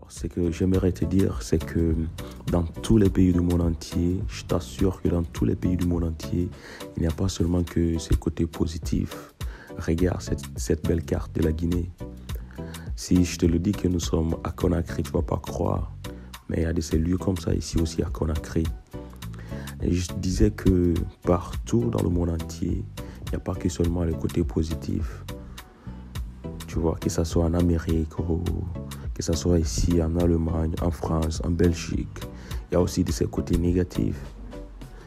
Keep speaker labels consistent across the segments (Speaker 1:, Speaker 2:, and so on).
Speaker 1: Ce que j'aimerais te dire, c'est que dans tous les pays du monde entier, je t'assure que dans tous les pays du monde entier, il n'y a pas seulement que ces côtés positifs. Regarde cette belle carte de la Guinée. Si je te le dis que nous sommes à Conakry, tu ne vas pas croire. Mais il y a de ces lieux comme ça ici aussi à Conakry. Et je disais que partout dans le monde entier, il n'y a pas que seulement le côté positif. Tu vois, que ce soit en Amérique, ou que ce soit ici en Allemagne, en France, en Belgique, il y a aussi de ces côtés négatifs.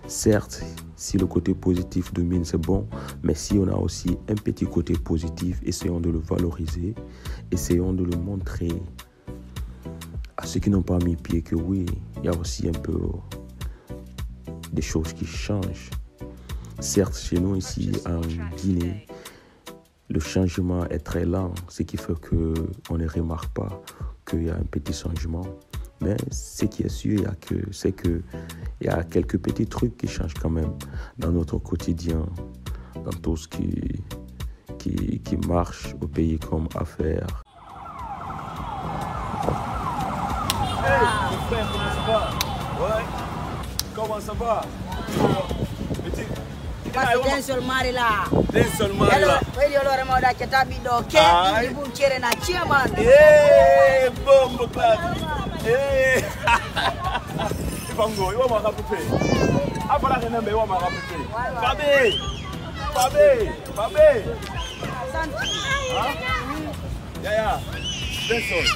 Speaker 1: Certes, si le côté positif domine, c'est bon, mais si on a aussi un petit côté positif, essayons de le valoriser, essayons de le montrer à ceux qui n'ont pas mis pied que oui, il y a aussi un peu des choses qui changent. Certes, chez nous ici en Guinée, le changement est très lent, ce qui fait qu'on ne remarque pas qu'il y a un petit changement. Mais ce qui est sûr, c'est qu'il y a quelques petits trucs qui changent quand même dans notre quotidien, dans tout ce qui marche au pays comme affaires.
Speaker 2: Hey, mon frère, comment ça va? Ouais. Comment ça va?
Speaker 3: Denzel Marila.
Speaker 2: Denzel Marila.
Speaker 3: Radio Lore Moda Ketabi do ke ibu chere na chairman.
Speaker 2: Eh, bombo clad. Eh. Ibango, yo ma rapupe. Abala kenembe yo ma rapupe. Babe. Hein? Ya. Denzel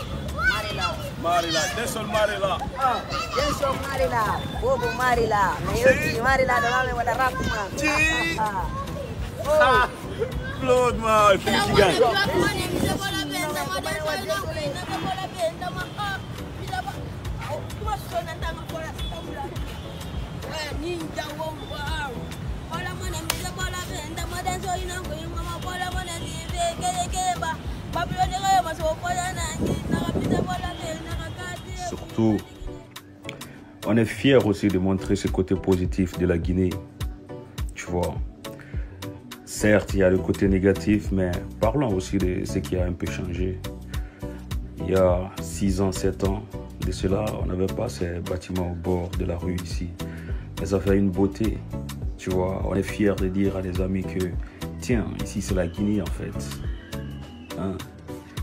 Speaker 2: Marila. Denzel Marila. Ah.
Speaker 3: Denzel Marila. Bobo Marila. Mayoti Marila do mame wada rap man.
Speaker 2: Ah. Blood man. Finikigan.
Speaker 1: Surtout, on est fiers aussi de montrer ce côté positif de la Guinée. Tu vois, certes, il y a le côté négatif, mais parlons aussi de ce qui a un peu changé. Il y a 6 ans, 7 ans de cela, on n'avait pas ces bâtiments au bord de la rue ici. Mais ça fait une beauté. Tu vois, on est fiers de dire à des amis que, tiens, ici c'est la Guinée en fait. Hein?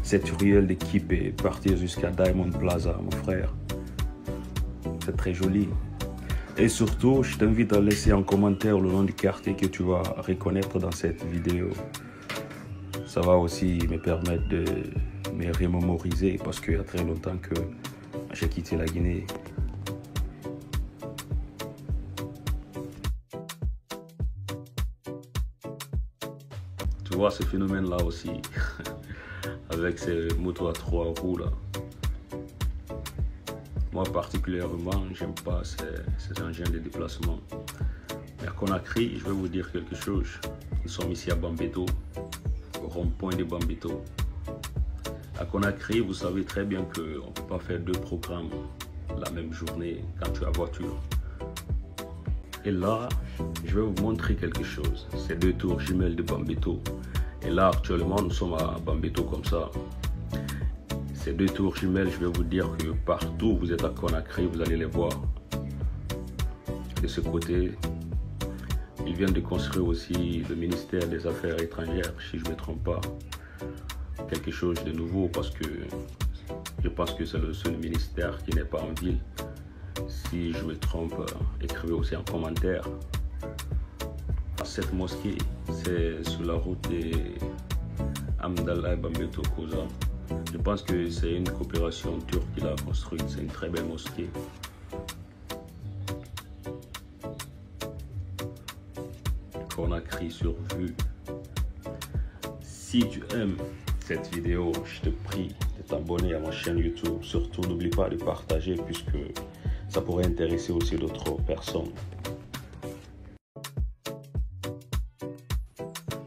Speaker 1: Cette ruelle d'équipe est partie jusqu'à Diamond Plaza, mon frère. C'est très joli. Et surtout, je t'invite à laisser en commentaire le nom du quartier que tu vas reconnaître dans cette vidéo. Ça va aussi me permettre de me remémoriser parce qu'il y a très longtemps que j'ai quitté la Guinée. Tu vois ce phénomène-là aussi, avec ces motos à 3 roues là. Moi particulièrement, j'aime pas ces engins de déplacement. Mais à Conakry, je vais vous dire quelque chose. Nous sommes ici à Bambeto, au rond-point de Bambeto. À Conakry, vous savez très bien qu'on ne peut pas faire 2 programmes la même journée quand tu as voiture. Et là, je vais vous montrer quelque chose. C'est 2 tours jumelles de Bambeto. Et là, actuellement, nous sommes à Bambeto comme ça. Ces 2 tours jumelles, je vais vous dire que partout où vous êtes à Conakry, vous allez les voir. De ce côté, ils viennent de construire aussi le ministère des Affaires étrangères, si je ne me trompe pas. Quelque chose de nouveau parce que je pense que c'est le seul ministère qui n'est pas en ville. Si je me trompe, écrivez aussi en commentaire. Cette mosquée, c'est sur la route de Amdallah Bambeto Koza. Je pense que c'est une coopération turque qui l'a construite. C'est une très belle mosquée. Conakry sur vue. Si tu aimes cette vidéo, je te prie de t'abonner à ma chaîne YouTube. Surtout, n'oublie pas de partager puisque ça pourrait intéresser aussi d'autres personnes.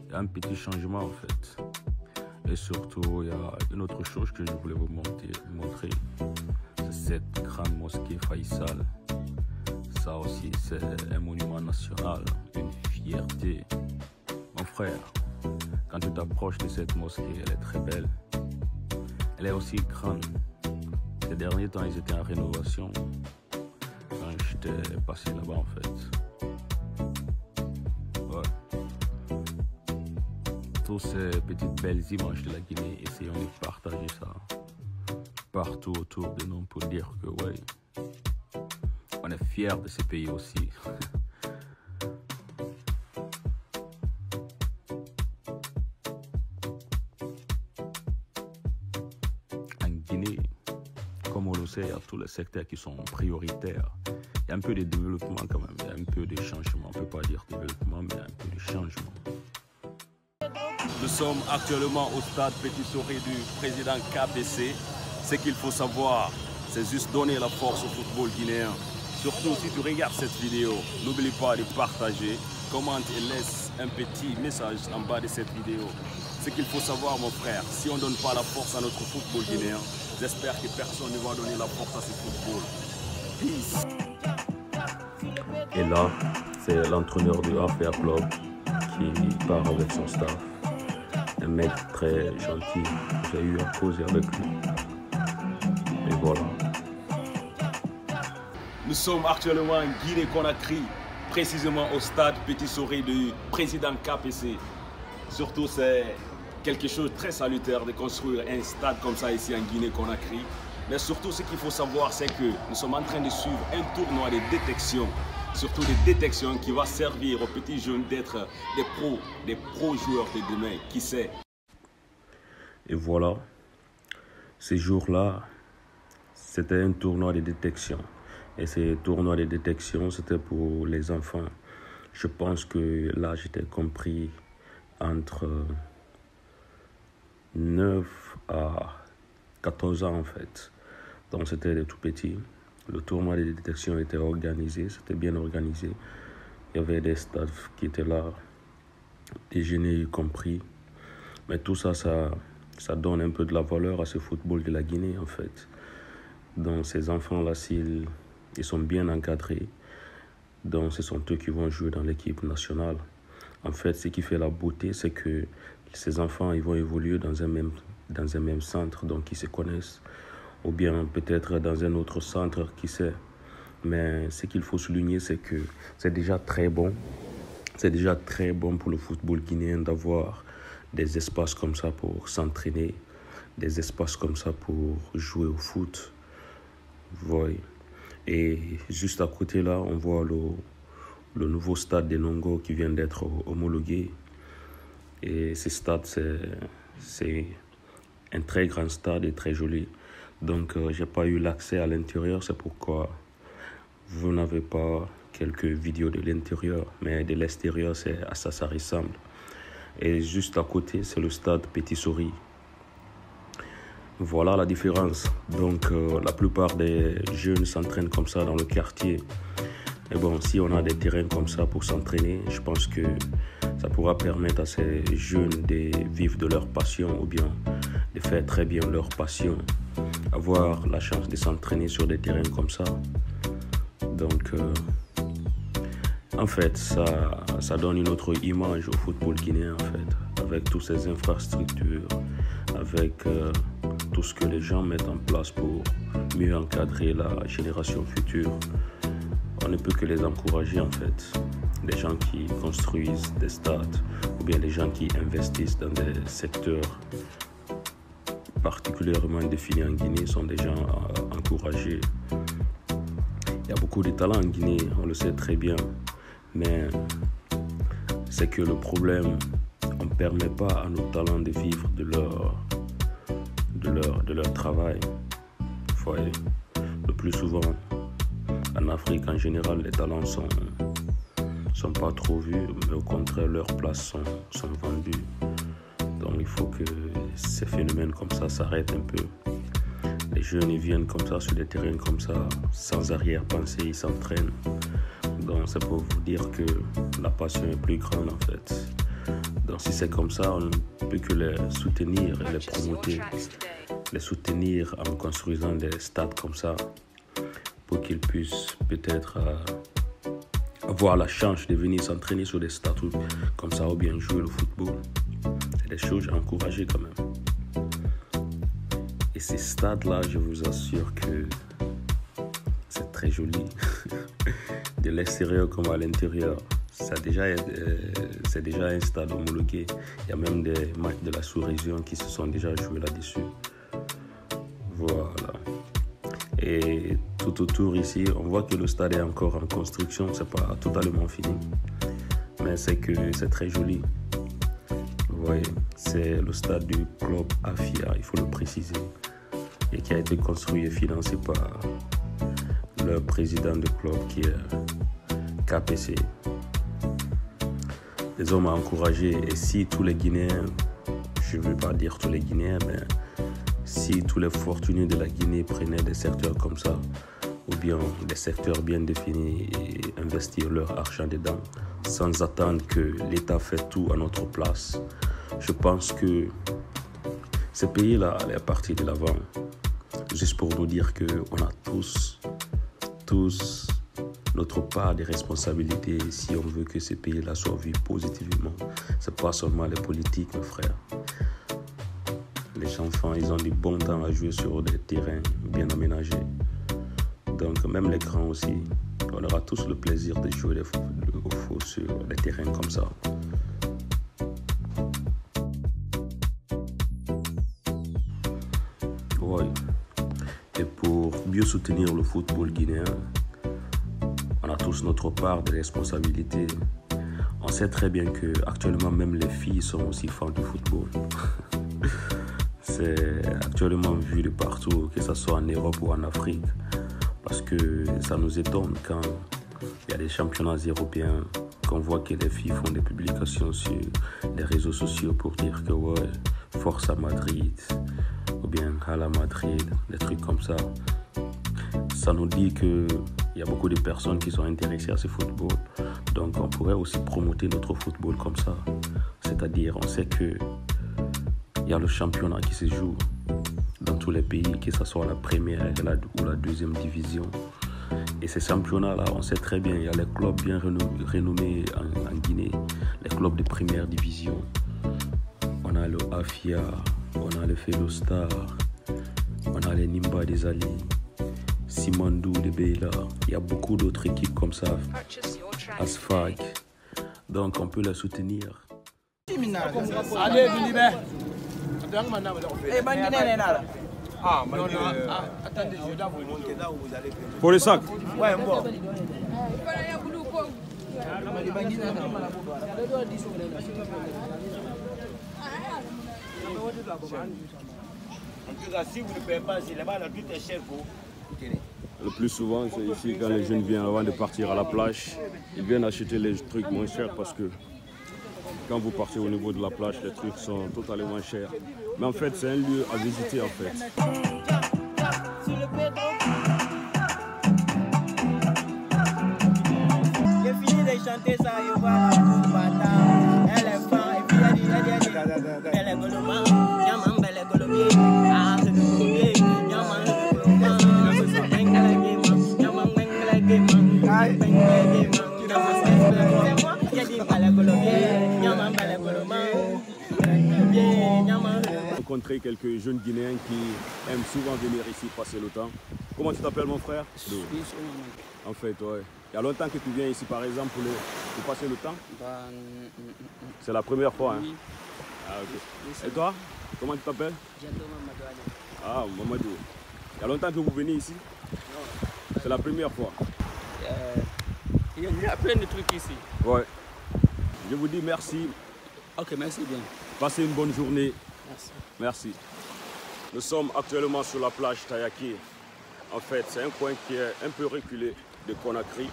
Speaker 1: Il y a un petit changement en fait. Et surtout, il y a une autre chose que je voulais vous montrer. C'est cette grande mosquée Faisal. Ça aussi, c'est un monument national, une fierté. Mon frère, quand tu t'approches de cette mosquée, elle est très belle. Elle est aussi grande. Ces derniers temps, ils étaient en rénovation quand j'étais passé là-bas en fait. Ouais. Toutes ces petites belles images de la Guinée, essayons de partager ça partout autour de nous pour dire que ouais, on est fiers de ces pays aussi. En Guinée, comme on le sait, il y a tous les secteurs qui sont prioritaires. Il y a un peu de développement quand même, il y a un peu de changement. On ne peut pas dire développement, mais il y a un peu de changement.
Speaker 2: Nous sommes actuellement au stade Petit Soré du président KPC. Ce qu'il faut savoir, c'est juste donner la force au football guinéen. Surtout si tu regardes cette vidéo, n'oublie pas de partager, commente et laisse un petit message en bas de cette vidéo. Ce qu'il faut savoir mon frère, si on ne donne pas la force à notre football guinéen, j'espère que personne ne va donner la force à ce football. Peace.
Speaker 1: Et là, c'est l'entraîneur du AFA Club qui part avec son staff. Un mec très gentil, j'ai eu à causer avec lui. Et voilà.
Speaker 2: Nous sommes actuellement en Guinée-Conakry, précisément au stade Petit Soré du président KPC. Surtout, c'est quelque chose de très salutaire de construire un stade comme ça ici en Guinée-Conakry. Mais surtout, ce qu'il faut savoir, c'est que nous sommes en train de suivre un tournoi de détection. Surtout des détections qui va servir aux petits jeunes d'être des pros joueurs de demain, qui sait.
Speaker 1: Et voilà, ces jours-là, c'était un tournoi de détection. Et ces tournois de détection, c'était pour les enfants. Je pense que l'âge était compris entre 9 à 14 ans en fait. Donc c'était des tout petits. Le tournoi de détection était organisé, c'était bien organisé. Il y avait des staffs qui étaient là, déjeuner y compris. Mais tout ça, ça donne un peu de la valeur à ce football de la Guinée en fait. Donc ces enfants-là, s'ils sont bien encadrés, donc ce sont eux qui vont jouer dans l'équipe nationale. En fait, ce qui fait la beauté, c'est que ces enfants, ils vont évoluer dans un même centre, donc ils se connaissent. Ou bien peut-être dans un autre centre, qui sait. Mais ce qu'il faut souligner, c'est que c'est déjà très bon. C'est déjà très bon pour le football guinéen d'avoir des espaces comme ça pour s'entraîner, des espaces comme ça pour jouer au foot. Vous voyez. Et juste à côté là, on voit le nouveau stade de Nongo qui vient d'être homologué. Et ce stade, c'est un très grand stade et très joli. Donc, je n'ai pas eu l'accès à l'intérieur, c'est pourquoi vous n'avez pas quelques vidéos de l'intérieur, mais de l'extérieur, à ça, ça ressemble. Et juste à côté, c'est le stade Petit Soré. Voilà la différence. Donc, la plupart des jeunes s'entraînent comme ça dans le quartier. Et bon, si on a des terrains comme ça pour s'entraîner, je pense que ça pourra permettre à ces jeunes de vivre de leur passion ou bien de faire très bien leur passion. Avoir la chance de s'entraîner sur des terrains comme ça. Donc, en fait, ça donne une autre image au football guinéen, en fait, avec toutes ces infrastructures, avec tout ce que les gens mettent en place pour mieux encadrer la génération future. On ne peut que les encourager, en fait. Les gens qui construisent des stades ou bien les gens qui investissent dans des secteurs particulièrement définis en Guinée sont des gens encouragés. Il y a beaucoup de talents en Guinée, on le sait très bien, mais c'est que le problème, on ne permet pas à nos talents de vivre de leur travail. Voyez, le plus souvent, en Afrique en général, les talents sont pas trop vus, mais au contraire, leurs places sont vendues. Donc il faut que ces phénomènes comme ça s'arrêtent un peu. Les jeunes, ils viennent comme ça sur des terrains comme ça, sans arrière-pensée, ils s'entraînent. Donc c'est pour vous dire que la passion est plus grande en fait. Donc si c'est comme ça, on ne peut que les soutenir et les promouvoir. Les soutenir en construisant des stades comme ça pour qu'ils puissent peut-être avoir la chance de venir s'entraîner sur des stades comme ça ou bien jouer le football. C'est des choses à encourager quand même. Et ces stades-là, je vous assure que c'est très joli. De l'extérieur comme à l'intérieur. C'est déjà un stade homologué. Il y a même des matchs de la sous-région qui se sont déjà joués là-dessus. Voilà. Et tout autour ici, on voit que le stade est encore en construction. C'est pas totalement fini. Mais c'est que c'est très joli. Vous voyez, c'est le stade du club AFIA, il faut le préciser. Et qui a été construit et financé par le président du club qui est KPC. Les hommes à encourager. Et si tous les Guinéens, je ne veux pas dire tous les Guinéens, mais si tous les fortunés de la Guinée prenaient des secteurs comme ça, ou bien des secteurs bien définis et investir leur argent dedans, sans attendre que l'État fait tout à notre place, je pense que ces pays-là allaient partir de l'avant. Juste pour nous dire qu'on a tous notre part des responsabilités si on veut que ces pays-là soient vus positivement. Ce n'est pas seulement les politiques, mes frères. Les enfants, ils ont du bon temps à jouer sur des terrains bien aménagés. Donc même les grands aussi, on aura tous le plaisir de jouer au foot sur des terrains comme ça. Ouais. Et pour mieux soutenir le football guinéen, on a tous notre part de responsabilité. On sait très bien que actuellement même les filles sont aussi fans du football. C'est actuellement vu de partout, que ce soit en Europe ou en Afrique. Parce que ça nous étonne quand il y a des championnats européens, qu'on voit que les filles font des publications sur les réseaux sociaux pour dire que ouais, force à Madrid, ou bien à la Madrid, des trucs comme ça. Ça nous dit qu'il y a beaucoup de personnes qui sont intéressées à ce football. Donc on pourrait aussi promouvoir notre football comme ça. C'est-à-dire, on sait qu'il y a le championnat qui se joue dans tous les pays, que ce soit la première ou la deuxième division. Et ces championnats-là, on sait très bien, il y a les clubs bien renommés en Guinée, les clubs de première division. On a le AFIA, on a le Felostar, on a les Nimba des Ali, Simandou de Beila. Il y a beaucoup d'autres équipes comme ça, Asfag. Donc on peut les soutenir.
Speaker 4: Allez, attendez, je dois vous montrer là où vous allez.
Speaker 2: Pour les sacs.
Speaker 4: Ouais, bon. En tout cas, si vous ne payez pas, c'est là-bas, tout est cher pour.
Speaker 2: Le plus souvent, c'est ici quand les jeunes viennent avant de partir à la plage. Ils viennent acheter les trucs moins chers parce que quand vous partez au niveau de la plage, les trucs sont totalement chers. Mais en fait, c'est un lieu à visiter en fait.
Speaker 3: J'ai fini de chanter ça, je vois ma boule bâtard. Elle est fan, et puis elle est goloma, yaman belle est golobier. Ah, c'est le golobier, yaman le goloma. Bengala game, yaman bengala game, bengala game.
Speaker 2: Rencontrer quelques jeunes Guinéens qui aiment souvent venir ici passer le temps. Comment tu t'appelles mon frère? En fait, ouais. Il y a longtemps que tu viens ici par exemple pour passer le temps? C'est la première fois, hein? Oui. Ah, ok. Et toi? Comment tu t'appelles? Ah, Mamadou. Il y a longtemps que vous venez ici?
Speaker 5: Non.
Speaker 2: C'est la première fois?
Speaker 5: Il y a plein de trucs ici.
Speaker 2: Ouais. Je vous dis merci.
Speaker 5: Ok, merci bien.
Speaker 2: Passez une bonne journée.
Speaker 5: Merci.
Speaker 2: Merci. Nous sommes actuellement sur la plage Tayaki. En fait, c'est un coin qui est un peu reculé de Conakry,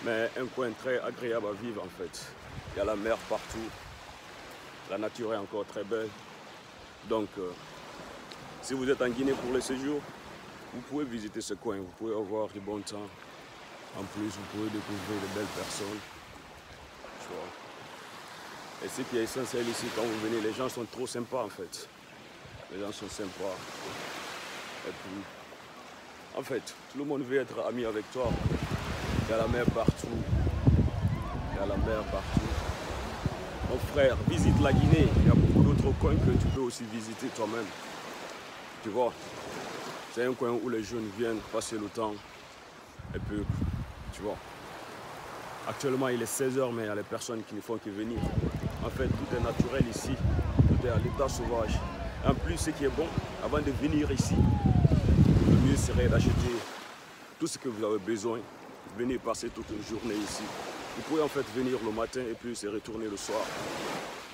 Speaker 2: mais un coin très agréable à vivre en fait. Il y a la mer partout. La nature est encore très belle. Donc, si vous êtes en Guinée pour le séjour, vous pouvez visiter ce coin. Vous pouvez avoir du bon temps. En plus, vous pouvez découvrir de belles personnes. Tu vois. Et ce qui est essentiel ici, quand vous venez, les gens sont trop sympas en fait. Les gens sont sympas. Et puis, en fait, tout le monde veut être ami avec toi. Il y a la mer partout. Il y a la mer partout. Mon frère, visite la Guinée. Il y a beaucoup d'autres coins que tu peux aussi visiter toi-même. tu vois. C'est un coin où les jeunes viennent passer le temps. Et puis, tu vois. Actuellement, il est 16h, mais il y a les personnes qui ne font que venir. En fait, tout est naturel ici. Tout est à l'état sauvage. En plus, ce qui est bon, avant de venir ici, le mieux serait d'acheter tout ce que vous avez besoin. Venez passer toute une journée ici. Vous pouvez en fait venir le matin et puis se retourner le soir.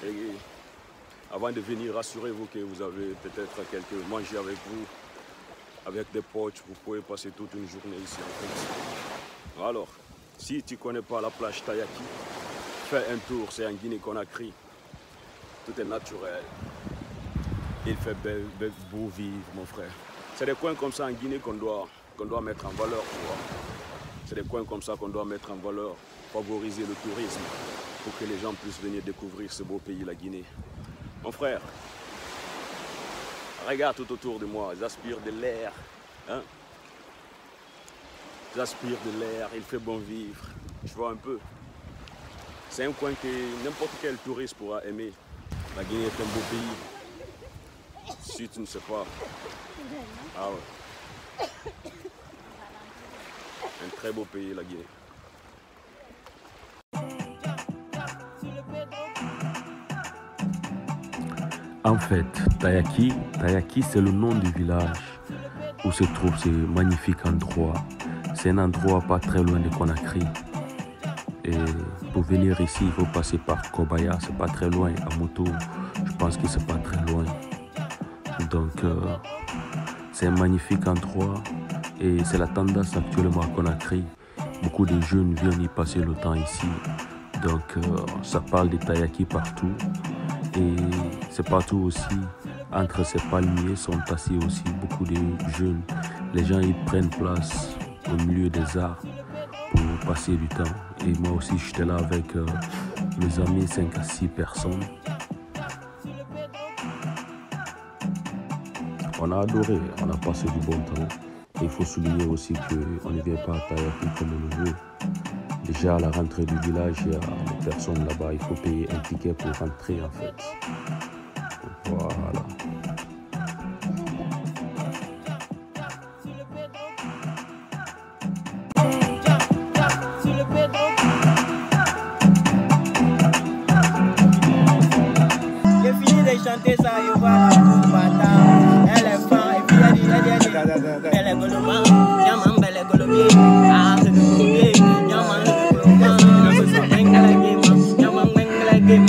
Speaker 2: Et avant de venir, rassurez-vous que vous avez peut-être quelques manger avec vous, avec des potes. Vous pouvez passer toute une journée ici en fait. Alors, si tu ne connais pas la plage Tayaki, fais un tour, c'est en Guinée-Conakry. Tout est naturel. Il fait beau vivre, mon frère. C'est des coins comme ça en Guinée qu'on doit mettre en valeur, tu vois. C'est des coins comme ça qu'on doit mettre en valeur, favoriser le tourisme pour que les gens puissent venir découvrir ce beau pays, la Guinée. Mon frère, regarde tout autour de moi, j'aspire de l'air. Hein? J'aspire de l'air, il fait bon vivre. Tu vois un peu. C'est un coin que n'importe quel touriste pourra aimer. La Guinée est un beau pays. Si tu ne sais pas. Ah ouais. Un très beau pays, la Guinée.
Speaker 1: En fait, Tayaki c'est le nom du village où se trouve ce magnifique endroit. C'est un endroit pas très loin de Conakry. Et pour venir ici, il faut passer par Kobaya, c'est pas très loin. À moto, je pense que c'est pas très loin. Donc, c'est un magnifique endroit et c'est la tendance actuellement à Conakry. Beaucoup de jeunes viennent y passer le temps ici. Donc, ça parle de Tayaki partout. Et c'est partout aussi, entre ces palmiers sont assis aussi beaucoup de jeunes. Les gens ils prennent place au milieu des arbres pour passer du temps. Et moi aussi j'étais là avec mes amis, 5 à 6 personnes. On a adoré, on a passé du bon temps. Et il faut souligner aussi qu'on ne vient pas à Tayaki comme on le veut. Déjà à la rentrée du village, il y a des personnes là-bas, il faut payer un ticket pour rentrer en fait. Voilà.
Speaker 3: J'ai fini de chanter ça, je vois la boum bata. Elle est fan, et puis elle dit, elle est goloma, yaman belle est golobier. Ah, c'est le golobier, yaman c'est le goloma. Bengala game, yaman bengala game,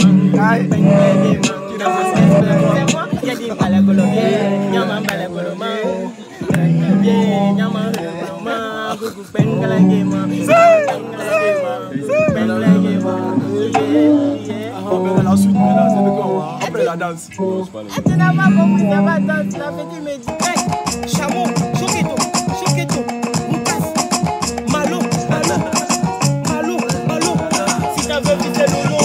Speaker 3: bengala game. C'est moi, j'ai dit belle golobier, yaman belle goloma. Yaman c'est le goloma, bengala game, bengala game.
Speaker 6: La suite, c'est de quoi? Après la danse.
Speaker 3: Tu n'as pas compris, ça va danser. La petite me dit, hey, chameau, choqueto, moutas, malo. Si t'as vu viser Lolo,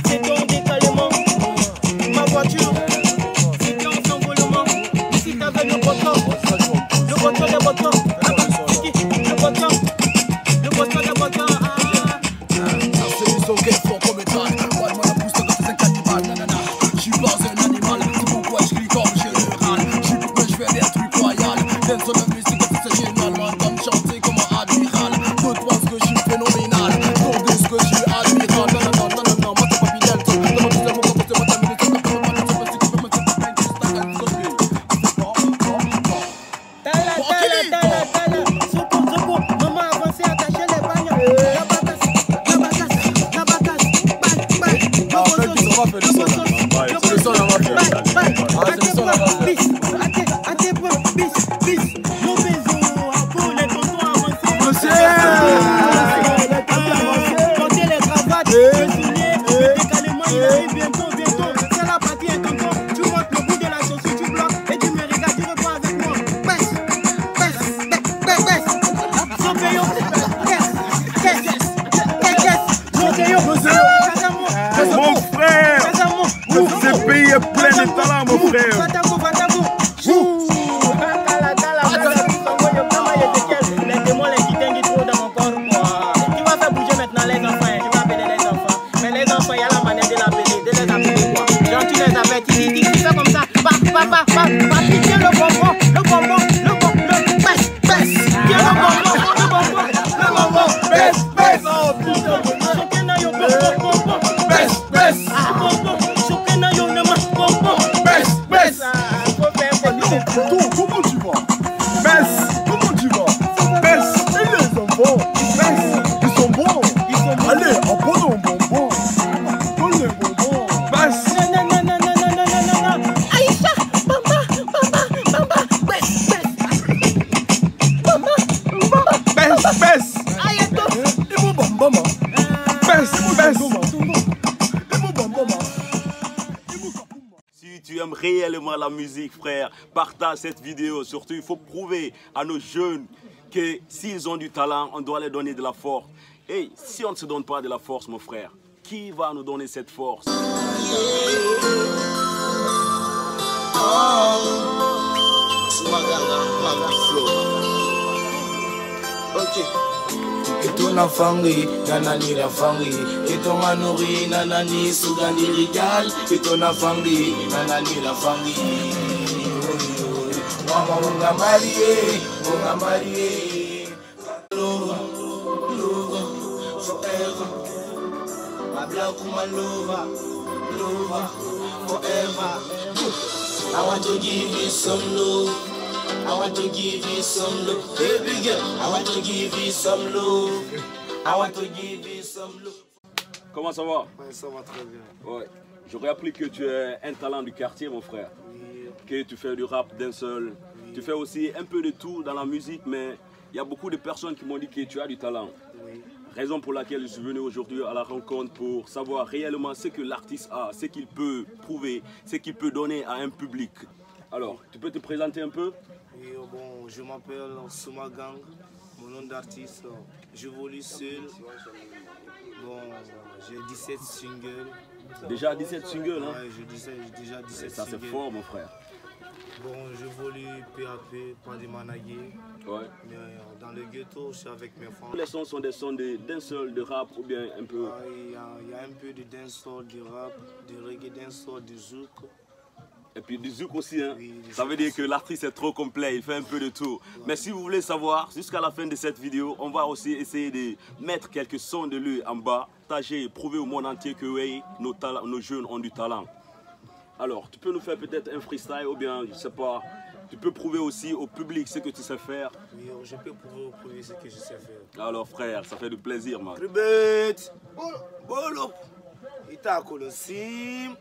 Speaker 3: c'est ton décalement. Ma voiture, c'est ton s'envolement. Si t'as vu le botton, le botton.
Speaker 6: Son qu'elle fort comme métal. Ouais, moi la pousse quand c'est un cannibale. Nanana, je suis pas un animal. C'est pourquoi je crie comme général. Je suis pourquoi je fais des trucs royaux.
Speaker 2: réellement la musique, frère. Partage cette vidéo. Surtout, il faut prouver à nos jeunes que s'ils ont du talent, on doit leur donner de la force. Et si on ne se donne pas de la force, mon frère, qui va nous donner cette force?
Speaker 7: Kituna fangi, nanani la fangi. Kituna nuri, nanani sugani rigal. Kituna fangi, nanani la fangi. Mama munga marie, munga marie. Lova, lova, forever. Abla kuma lova, lova, forever. I want to give you some love. I want to give you some love, baby girl. I want to give you some love. I want to give you some love.
Speaker 2: Comment ça va?
Speaker 7: Ouais, ça va très bien.
Speaker 2: Ouais. J'aurais appris que tu es un talent du quartier, mon frère.
Speaker 7: Oui.
Speaker 2: Que tu fais du rap d'un seul. Oui. Tu fais aussi un peu de tout dans la musique, mais il y a beaucoup de personnes qui m'ont dit que tu as du talent.
Speaker 7: Oui.
Speaker 2: Raison pour laquelle je suis venu aujourd'hui à la rencontre pour savoir réellement ce que l'artiste a, ce qu'il peut prouver, ce qu'il peut donner à un public. Alors, tu peux te présenter un peu?
Speaker 7: Oui, bon, je m'appelle Souma Gang, mon nom d'artiste, j'évolue seul. Bon, j'ai 17 singles.
Speaker 2: Déjà 17 singles, hein?
Speaker 7: Ouais, j'ai déjà 17
Speaker 2: ça,
Speaker 7: singles.
Speaker 2: c'est fort, mon frère.
Speaker 7: Bon, j'évolue peu à peu, pas de manager.
Speaker 2: Ouais.
Speaker 7: Mais dans le ghetto, je suis avec mes frères.
Speaker 2: Les sons sont des sons d'un seul, de rap ou bien un peu?
Speaker 7: Il y a un peu de dancehall, de rap, de reggae dancehall, de zouk.
Speaker 2: Et puis du zouk aussi, hein?
Speaker 7: Oui,
Speaker 2: ça veut dire que l'artiste est trop complet, il fait un peu de tout. Ouais. Mais si vous voulez savoir, jusqu'à la fin de cette vidéo, on va aussi essayer de mettre quelques sons de lui en bas, tâcher et prouver au monde entier que oui, nos jeunes ont du talent. Alors, tu peux nous faire peut-être un freestyle ou bien, je sais pas, tu peux prouver aussi au public ce que tu sais faire.
Speaker 7: Oui, je peux prouver ce que je sais faire.
Speaker 2: Alors frère, ça fait du plaisir, man.
Speaker 7: Tribet, bolo, ita kolosim.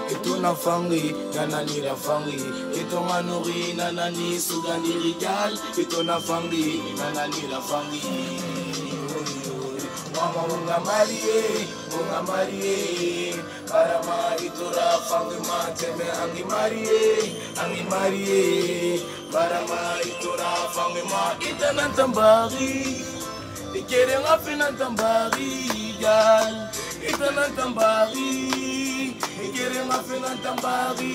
Speaker 7: Kituna fangi, nanani la fangi. Kituna nuri, nanani sugani rigal. Kituna fangi, nanani la fangi. Mama munga marie. Barama itura fangi mateme angi marie. Barama itura fangi ma itana tambari. Ikere ngafina tambari gal. Itana tambari. Ikere ngafina tambari.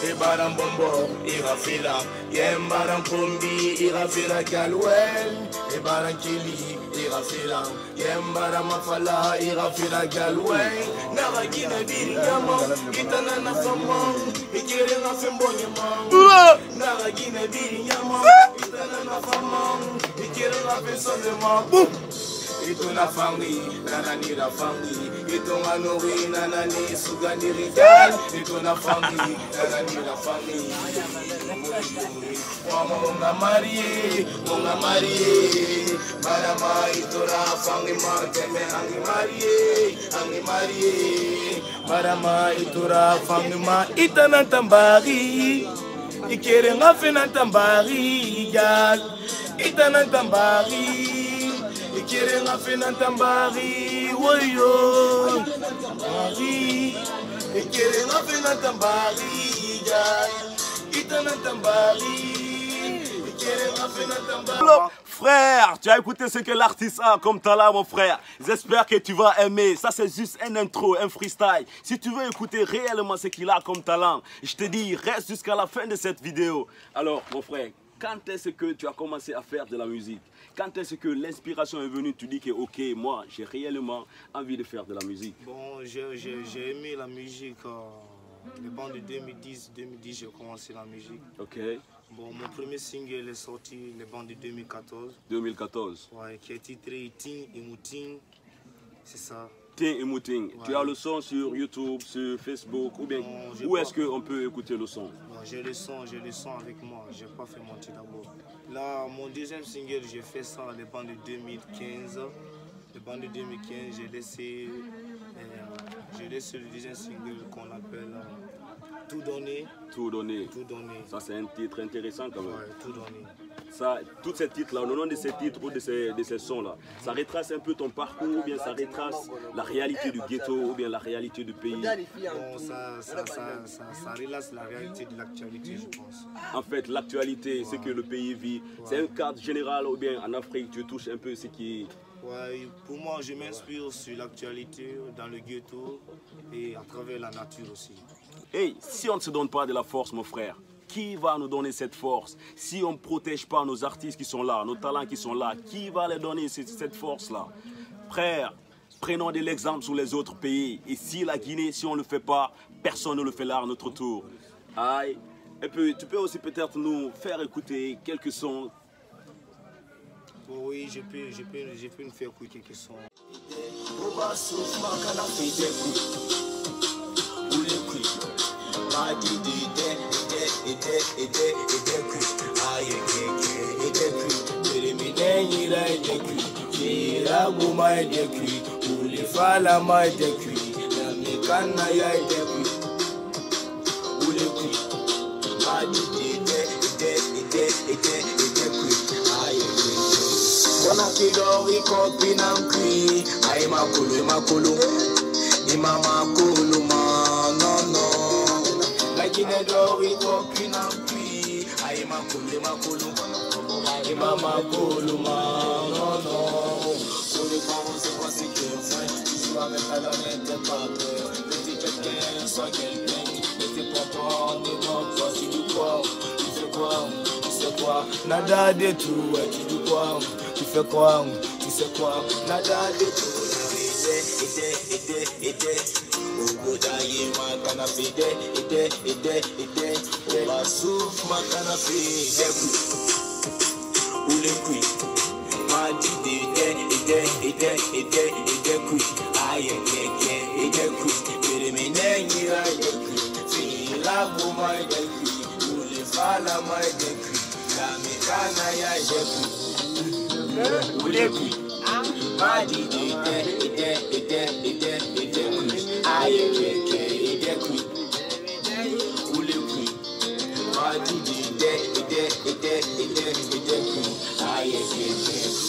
Speaker 7: Ibaran bombo, irafila. Yembaran kombi, irafila galwell. Ibaran kili, irafila. Yembaran mafala, irafila galwell. Naragina birinyama, itana na famang. Ikere ngafembonye mang. Naragina birinyama, itana na famang. Ikere ngafesonde mang. Ituna fangi, nanani la fangi. Ituna nuri, nanani sugani rigal. Ituna fangi, nanani la fangi. Mama munga marie. Marama itura fangi mateme angi marie. Marama itura fangi ma itana tambari. Ikere ngafena tambari gal. Itana tambari. Ikere ngafena tambari, woyo, tambari. Ikere ngafena tambari, itana tambari. Ikere ngafena tambari.
Speaker 2: Frère, tu as écouté ce que l'artiste a comme talent, mon frère. J'espère que tu vas aimer. Ça, c'est juste un intro, un freestyle. Si tu veux écouter réellement ce qu'il a comme talent, je te dis, reste jusqu'à la fin de cette vidéo. Alors, mon frère, quand est-ce que tu as commencé à faire de la musique? Quand est-ce que l'inspiration est venue? Tu dis que ok, moi j'ai réellement envie de faire de la musique.
Speaker 7: Bon, j'ai aimé la musique. Les bandes de 2010, j'ai commencé la musique.
Speaker 2: Ok.
Speaker 7: Bon, mon premier single est sorti les bandes de 2014.
Speaker 2: 2014.
Speaker 7: Ouais, qui est titré Ting et Mouting. C'est ça.
Speaker 2: Ting et Mouting. Ouais. Tu as le son sur YouTube, sur Facebook ou bien où est-ce qu'on peut écouter le son?
Speaker 7: J'ai le son avec moi. J'ai pas fait monter d'abord. Là, mon deuxième single, j'ai fait ça les bandes de 2015. Les bandes de 2015, j'ai laissé le deuxième single qu'on appelle Tout donner.
Speaker 2: Tout donner.
Speaker 7: Tout donner.
Speaker 2: Ça, c'est un titre intéressant quand même.
Speaker 7: Ouais, tout donner.
Speaker 2: Ça, tous ces titres-là, au nom de ces titres ou de ces sons-là, ça retrace un peu ton parcours ou bien ça retrace la réalité du ghetto ou bien la réalité du pays.
Speaker 7: Bon, ça relate la réalité de l'actualité, je pense.
Speaker 2: En fait, l'actualité, ce que le pays vit, c'est un cadre général ou bien en Afrique, tu touches un peu ce qui...
Speaker 7: Ouais, pour moi, je m'inspire sur l'actualité dans le ghetto et à travers la nature aussi.
Speaker 2: Hey, si on ne se donne pas de la force, mon frère, qui va nous donner cette force? Si on ne protège pas nos artistes qui sont là, nos talents qui sont là, qui va les donner cette force-là? Frère, prenons de l'exemple sur les autres pays. Et si la Guinée, si on ne le fait pas, personne ne le fait là à notre tour. Aïe. Et puis, tu peux aussi peut-être nous faire écouter quelques sons.
Speaker 7: Oui, je peux nous faire écouter quelques sons. Konakidori kopi namkui ai makulu imama ma no no lakine dori kopi namkui ai makulu imama ma no no sur les parents c'est pas si que fait tu vas mettre à la tête pas peur petit quelqu'un soit quelqu'un mais t'es pas toi ne manque pas si tu crois tu fais quoi nada de tout tu dis quoi tu fais quoi, tu sais quoi, nada de tout. Ogodaye ma canapé, Basouf ma canapé, ou le cui, ma dit aïe, fini la bouma ou les fala ma la mécana ya Ulepi, Madi,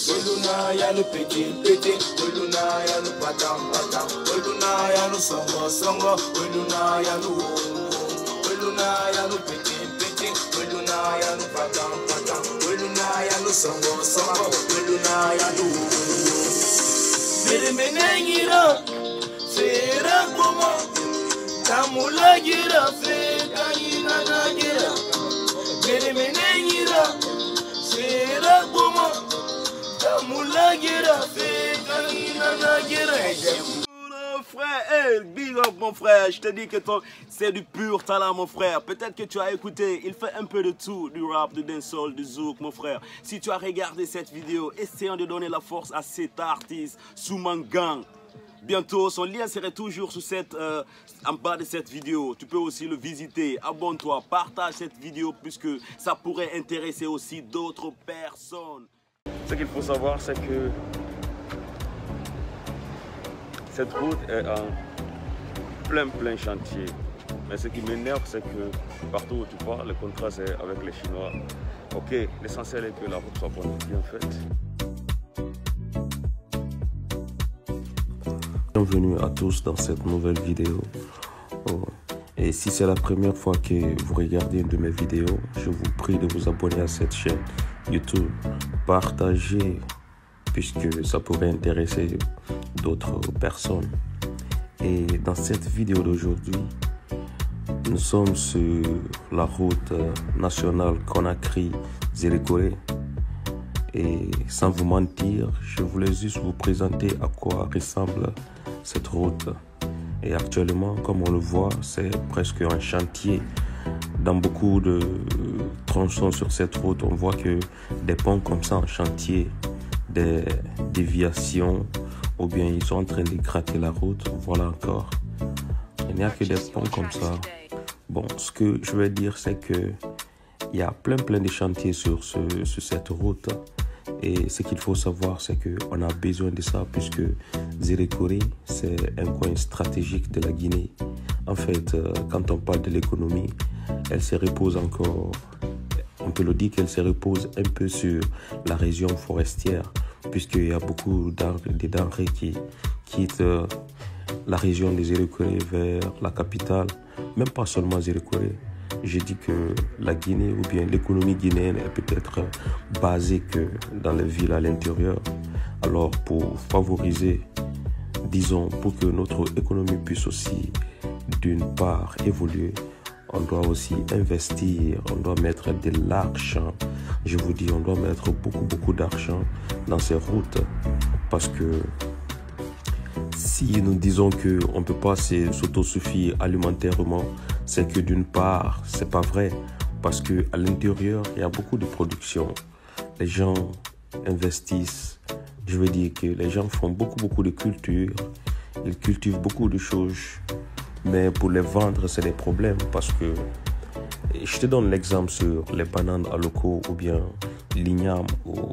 Speaker 7: Oluna ya no pete, Oluna ya no patam, Oluna ya no songo, Oluna ya no Oluna ya no pete, Oluna ya no patam, Oluna ya no songo, Oluna ya no Menegira, Fera como Tamula gira, Fera gira, Menegira, Fera como Tamula gira, Fera gira.
Speaker 2: Frère, hey, big up mon frère, je te dis que c'est du pur talent mon frère. Peut-être que tu as écouté, il fait un peu de tout, du rap, du dancehall, du zouk mon frère. Si tu as regardé cette vidéo, essayons de donner la force à cet artiste, Soumangang. Bientôt, son lien serait toujours sous en bas de cette vidéo. Tu peux aussi le visiter, abonne-toi, partage cette vidéo puisque ça pourrait intéresser aussi d'autres personnes. Ce qu'il faut savoir, c'est que cette route est en plein chantier. Mais ce qui m'énerve, c'est que partout où tu pars, le contrat c'est avec les Chinois. Ok, l'essentiel est que la route soit bonne, bien faite.
Speaker 1: Bienvenue à tous dans cette nouvelle vidéo. Et si c'est la première fois que vous regardez une de mes vidéos, je vous prie de vous abonner à cette chaîne YouTube. Partagez, puisque ça pourrait intéresser d'autres personnes. Et dans cette vidéo d'aujourd'hui, nous sommes sur la route nationale Conakry-Zélékoré. Et sans vous mentir, je voulais juste vous présenter à quoi ressemble cette route. Et actuellement, comme on le voit, c'est presque un chantier. Dans beaucoup de tronçons sur cette route, on voit que des ponts comme ça en chantier, des déviations, ou bien ils sont en train de gratter la route. Voilà encore. Il n'y a que des ponts comme ça. Bon, ce que je vais dire, c'est que il y a plein de chantiers sur cette route. Et ce qu'il faut savoir, c'est qu'on a besoin de ça puisque Zélékoré, c'est un coin stratégique de la Guinée. En fait, quand on parle de l'économie, elle se repose encore, on peut le dire qu'elle se repose un peu sur la région forestière, puisqu'il y a beaucoup de denrées qui quittent la région des Zérékoré vers la capitale, même pas seulement Zérékoré. J'ai dit que la Guinée ou bien l'économie guinéenne est peut-être basée que dans les villes à l'intérieur. Alors pour favoriser, disons, pour que notre économie puisse aussi d'une part évoluer, on doit aussi investir, on doit mettre de l'argent. Je vous dis, on doit mettre beaucoup d'argent dans ces routes parce que si nous disons qu'on ne peut pas s'autosuffire alimentairement, c'est que d'une part, c'est pas vrai. Parce qu'à l'intérieur, il y a beaucoup de production. Les gens investissent. Je veux dire que les gens font beaucoup de culture. Ils cultivent beaucoup de choses. Mais pour les vendre, c'est des problèmes. Parce que, je te donne l'exemple sur les bananes à locaux ou bien l'igname ou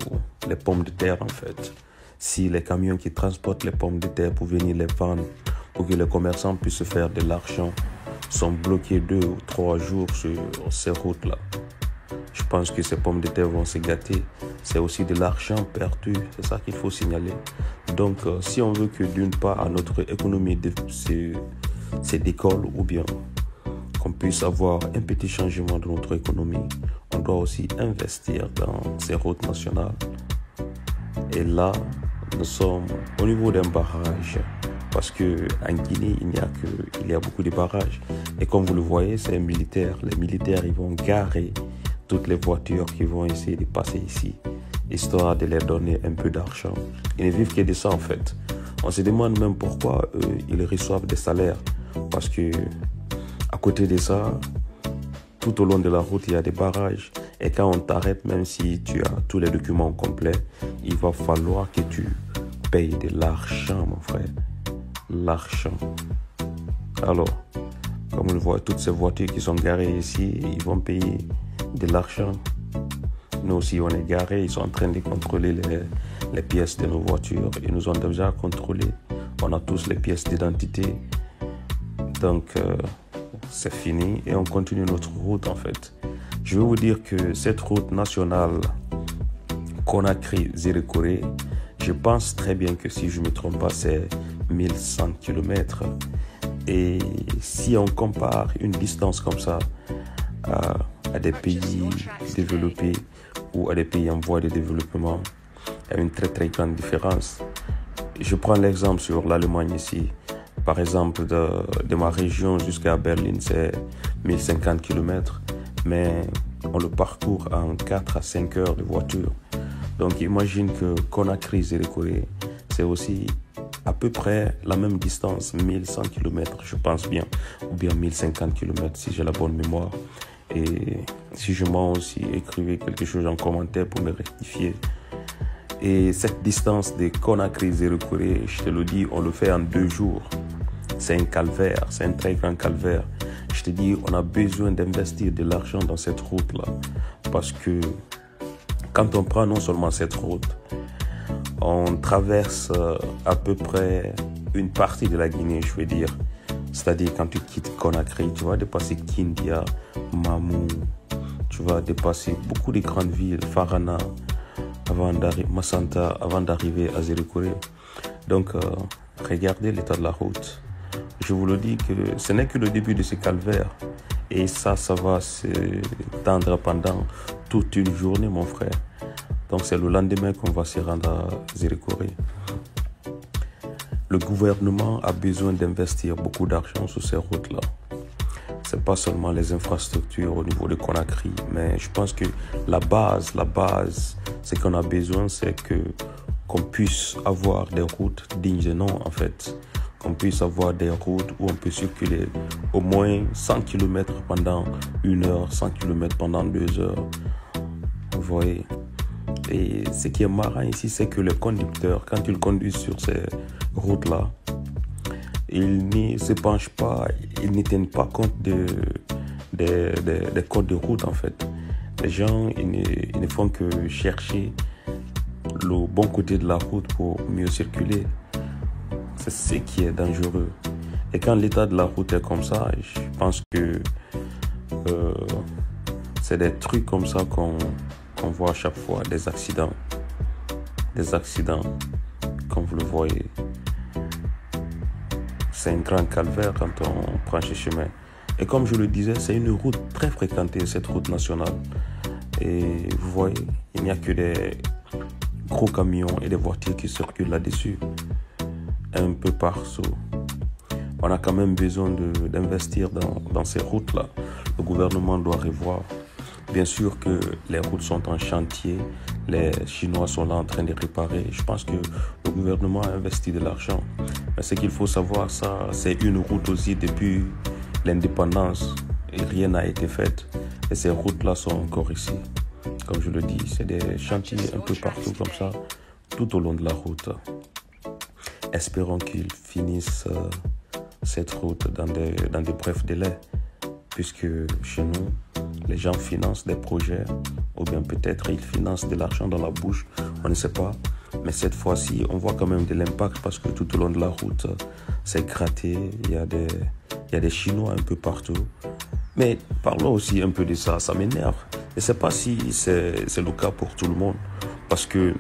Speaker 1: les pommes de terre en fait. Si les camions qui transportent les pommes de terre pour venir les vendre, pour que les commerçants puissent se faire de l'argent, sont bloqués 2 ou 3 jours sur ces routes-là. Je pense que ces pommes de terre vont se gâter. C'est aussi de l'argent perdu, c'est ça qu'il faut signaler. Donc, si on veut que d'une part, notre économie se décolle ou bien qu'on puisse avoir un petit changement de notre économie, on doit aussi investir dans ces routes nationales. Et là, nous sommes au niveau d'un barrage. Parce qu'en Guinée, il y a beaucoup de barrages. Et comme vous le voyez, c'est militaire. Les militaires, ils vont garer toutes les voitures qui vont essayer de passer ici, histoire de leur donner un peu d'argent. Ils ne vivent que de ça, en fait. On se demande même pourquoi ils reçoivent des salaires. Parce que à côté de ça, tout au long de la route, il y a des barrages. Et quand on t'arrête, même si tu as tous les documents complets, il va falloir que tu payes de l'argent, mon frère. L'argent. Alors, comme on le voit, toutes ces voitures qui sont garées ici, ils vont payer de l'argent. Nous aussi, on est garés. Ils sont en train de contrôler les pièces de nos voitures. Ils nous ont déjà contrôlés. On a tous les pièces d'identité. Donc, c'est fini et on continue notre route en fait. Je veux vous dire que cette route nationale Conakry-Zérékoré, je pense très bien que si je ne me trompe pas, c'est 1100 km. Et si on compare une distance comme ça à des pays développés ou à des pays en voie de développement, il y a une très grande différence. Je prends l'exemple sur l'Allemagne ici. Par exemple, de ma région jusqu'à Berlin, c'est 1050 km, mais on le parcourt en 4 à 5 heures de voiture. Donc imagine que Conakry-Zérékoré, c'est aussi à peu près la même distance, 1100 km, je pense bien, ou bien 1050 km si j'ai la bonne mémoire. Et si je mens aussi, écrivez quelque chose en commentaire pour me rectifier. Et cette distance de Conakry-Zérékoré, je te le dis, on le fait en 2 jours. C'est un calvaire, c'est un très grand calvaire. Je te dis, on a besoin d'investir de l'argent dans cette route-là. Parce que quand on prend non seulement cette route, on traverse à peu près une partie de la Guinée, je veux dire. C'est-à-dire quand tu quittes Conakry, tu vas dépasser Kindia, Mamou, tu vas dépasser beaucoup de grandes villes, Farana, Massanta, avant d'arriver à Zérékoré. Donc, regardez l'état de la route. Je vous le dis que ce n'est que le début de ce calvaire. Et ça va se tendre pendant toute une journée, mon frère. Donc, c'est le lendemain qu'on va se rendre à Zérékoré. Le gouvernement a besoin d'investir beaucoup d'argent sur ces routes-là. Ce n'est pas seulement les infrastructures au niveau de Conakry, mais je pense que la base, ce qu'on a besoin, c'est qu'on puisse avoir des routes dignes de nom, en fait. Qu'on puisse avoir des routes où on peut circuler au moins 100 km pendant 1 heure, 100 km pendant 2 heures. Vous voyez? Et ce qui est marrant ici, c'est que les conducteurs, quand ils conduisent sur ces routes-là, ils ne se penchent pas, ils ne tiennent pas compte des codes de route en fait. Les gens, ils ne font que chercher le bon côté de la route pour mieux circuler. C'est ce qui est dangereux. Et quand l'état de la route est comme ça, je pense que c'est des trucs comme ça qu'on voit à chaque fois, des accidents. Des accidents, comme vous le voyez. C'est un grand calvaire quand on prend ce chemin. Et comme je le disais, c'est une route très fréquentée, cette route nationale. Et vous voyez, il n'y a que des gros camions et des voitures qui circulent là-dessus, un peu partout. On a quand même besoin d'investir dans ces routes-là. Le gouvernement doit revoir. Bien sûr que les routes sont en chantier, les Chinois sont là en train de réparer. Je pense que le gouvernement a investi de l'argent. Mais ce qu'il faut savoir, ça, c'est une route aussi depuis l'indépendance et rien n'a été fait. Et ces routes-là sont encore ici. Comme je le dis, c'est des chantiers un peu partout comme ça, tout au long de la route. Espérons qu'ils finissent cette route dans des brefs délais, puisque chez nous, les gens financent des projets, ou bien peut-être ils financent de l'argent dans la bouche, on ne sait pas. Mais cette fois-ci, on voit quand même de l'impact parce que tout au long de la route, c'est gratté, il y a des Chinois un peu partout. Mais parlons aussi un peu de ça, ça m'énerve. Je ne sais pas si c'est le cas pour tout le monde, parce que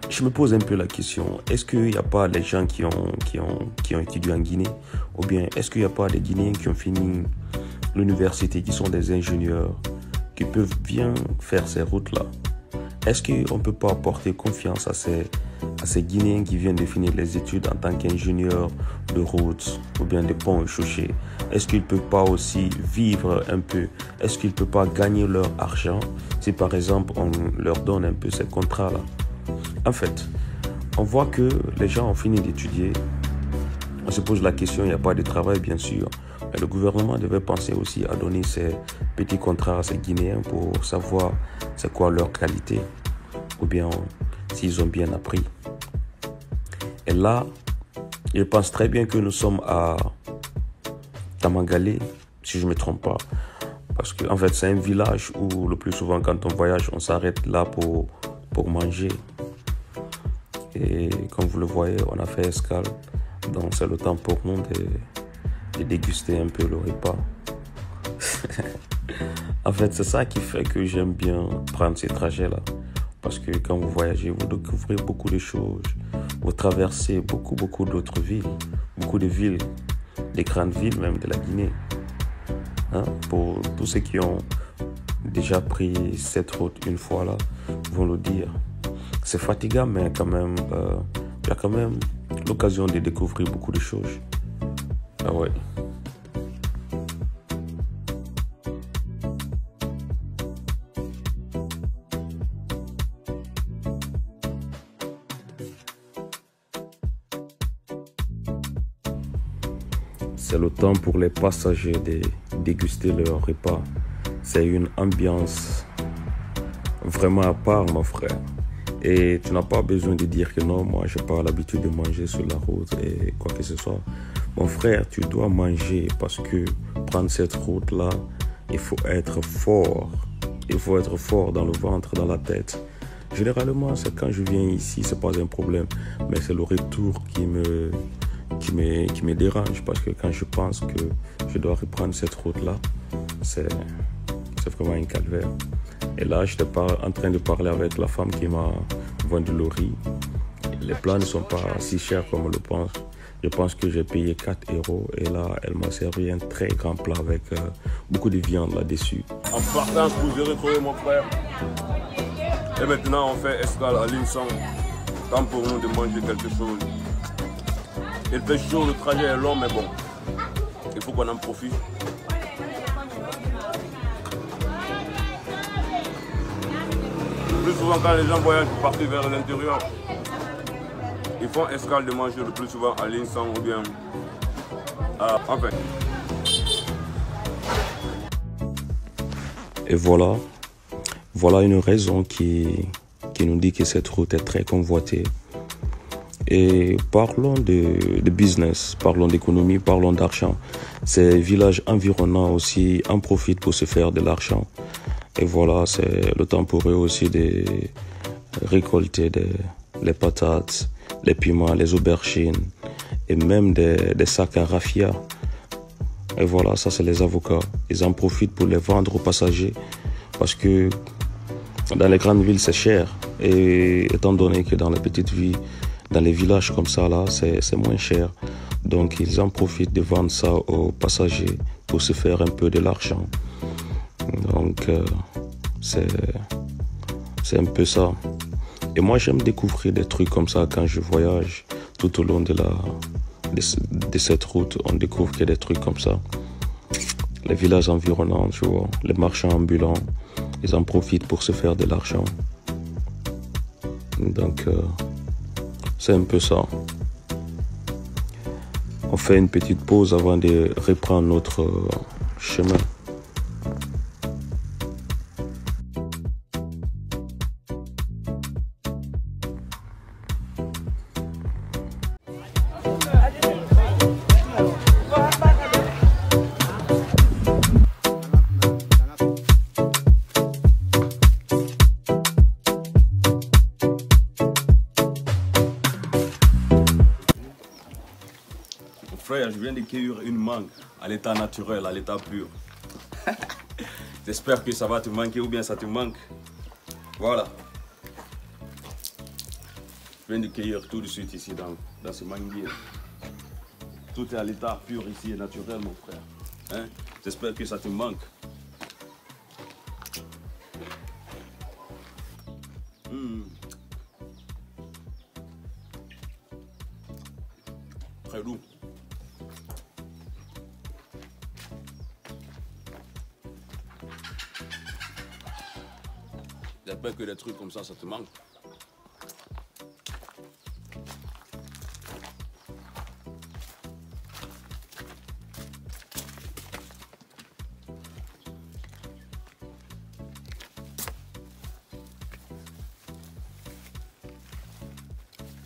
Speaker 1: je me pose un peu la question, est-ce qu'il n'y a pas les gens qui ont étudié en Guinée, ou bien est-ce qu'il n'y a pas des Guinéens qui ont fini l'université, qui sont des ingénieurs, qui peuvent bien faire ces routes-là? Est-ce qu'on ne peut pas apporter confiance à ces Guinéens qui viennent de finir les études en tant qu'ingénieurs de routes ou bien de ponts et chaussées? Est-ce qu'ils ne peuvent pas aussi vivre un peu? Est-ce qu'ils ne peuvent pas gagner leur argent si par exemple on leur donne un peu ces contrats-là? En fait, on voit que les gens ont fini d'étudier. On se pose la question, il n'y a pas de travail bien sûr. Mais le gouvernement devait penser aussi à donner ces petits contrats à ces Guinéens pour savoir c'est quoi leur qualité ou bien s'ils ont bien appris. Et là, je pense très bien que nous sommes à Tamangalé, si je ne me trompe pas. Parce qu'en fait, c'est un village où le plus souvent quand on voyage, on s'arrête là pour manger. Et comme vous le voyez, on a fait escale. Donc c'est le temps pour nous de déguster un peu le repas. En fait, c'est ça qui fait que j'aime bien prendre ces trajets-là. Parce que quand vous voyagez, vous découvrez beaucoup de choses. Vous traversez beaucoup d'autres villes. Beaucoup de villes, des grandes villes même de la Guinée. Hein? Pour tous ceux qui ont déjà pris cette route une fois là, vont le dire. C'est fatigant, mais quand même, il y a quand même l'occasion de découvrir beaucoup de choses. Ah ouais. C'est le temps pour les passagers de déguster leur repas. C'est une ambiance vraiment à part, mon frère. Et tu n'as pas besoin de dire que non, moi, je n'ai pas l'habitude de manger sur la route et quoi que ce soit. Mon frère, tu dois manger parce que prendre cette route-là, il faut être fort. Il faut être fort dans le ventre, dans la tête. Généralement, c'est quand je viens ici, c'est pas un problème. Mais c'est le retour qui me dérange parce que quand je pense que je dois reprendre cette route-là, c'est vraiment un calvaire. Et là, je n'étais pas en train de parler avec la femme qui m'a vendu le riz. Les plats ne sont pas si chers comme on le pense. Je pense que j'ai payé 4 € et là, elle m'a servi un très grand plat avec beaucoup de viande là-dessus.
Speaker 2: En partance, vous irez trouver mon frère. Et maintenant, on fait escale à Linsang. Temps pour nous de manger quelque chose. Il fait chaud, le trajet est long, mais bon, il faut qu'on en profite. Le plus souvent, quand les gens voyagent pour partir vers l'intérieur, ils font escale de manger le plus souvent à Linsang ou bien en fait.
Speaker 1: Et voilà une raison qui nous dit que cette route est très convoitée. Et parlons de business, parlons d'économie, parlons d'argent. Ces villages environnants aussi en profitent pour se faire de l'argent. Et voilà, c'est le temps pour eux aussi de récolter les patates, les piments, les aubergines et même des sacs à raffia. Et voilà, ça c'est les avocats. Ils en profitent pour les vendre aux passagers parce que dans les grandes villes c'est cher. Et étant donné que dans les petites villes, dans les villages comme ça là, c'est moins cher. Donc ils en profitent de vendre ça aux passagers pour se faire un peu de l'argent. Donc c'est un peu ça. Et moi j'aime découvrir des trucs comme ça quand je voyage tout au long de cette route. On découvre qu'il y a des trucs comme ça. Les villages environnants, tu vois, les marchands ambulants, ils en profitent pour se faire de l'argent. Donc c'est un peu ça. On fait une petite pause avant de reprendre notre chemin.
Speaker 2: Frère, je viens de cueillir une mangue à l'état naturel, à l'état pur. J'espère que ça va te manquer ou bien ça te manque. Voilà. Je viens de cueillir tout de suite ici dans ce manguier. Tout est à l'état pur ici et naturel, mon frère. Hein? J'espère que ça te manque. Très doux. J'espère que des trucs comme ça te manque.